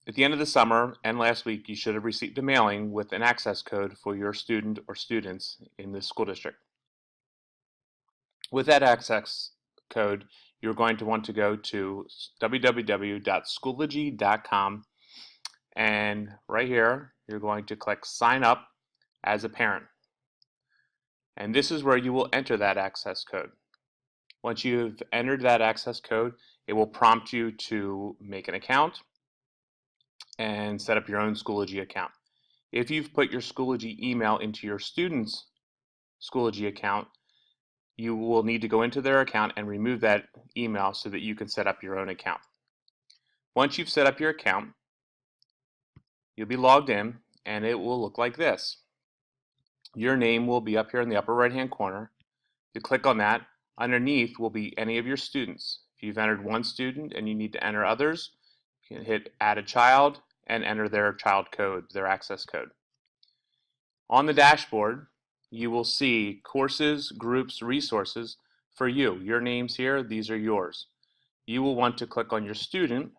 At the end of the summer and last week, you should have received a mailing with an access code for your student or students in the school district. With that access code, you're going to want to go to www.schoology.com, and right here you're going to click Sign Up as a Parent. And this is where you will enter that access code. Once you've entered that access code, it will prompt you to make an account and set up your own Schoology account. If you've put your Schoology email into your student's Schoology account, you will need to go into their account and remove that email so that you can set up your own account. Once you've set up your account, you'll be logged in and it will look like this. Your name will be up here in the upper right hand corner. You click on that. Underneath will be any of your students. If you've entered one student and you need to enter others, you can hit Add a Child and enter their child code, their access code. On the dashboard, you will see courses, groups, resources for you. Your name's here, these are yours. You will want to click on your student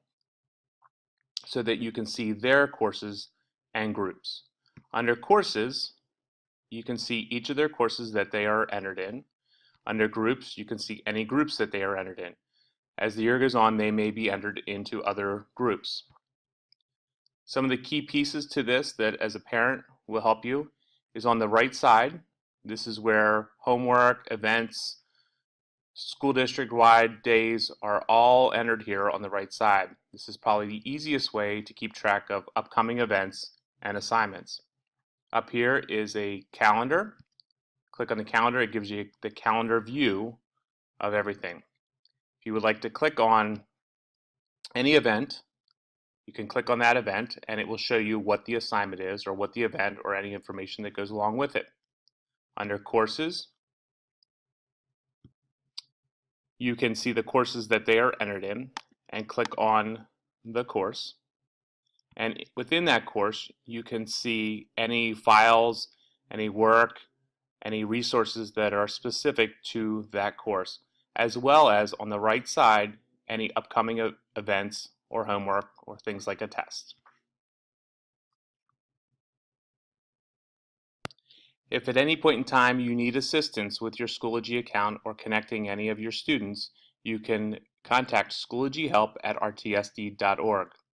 so that you can see their courses and groups. Under courses, you can see each of their courses that they are entered in. Under groups, you can see any groups that they are entered in. As the year goes on, they may be entered into other groups. Some of the key pieces to this that as a parent will help you is on the right side. This is where homework, events, school district-wide days are all entered here on the right side. This is probably the easiest way to keep track of upcoming events and assignments. Up here is a calendar. Click on the calendar, it gives you the calendar view of everything. If you would like to click on any event, you can click on that event and it will show you what the assignment is or what the event or any information that goes along with it. Under courses, you can see the courses that they are entered in and click on the course. And within that course, you can see any files, any work, any resources that are specific to that course, as well as on the right side, any upcoming events or homework or things like a test. If at any point in time you need assistance with your Schoology account or connecting any of your students, you can contact Schoology help at rtsd.org.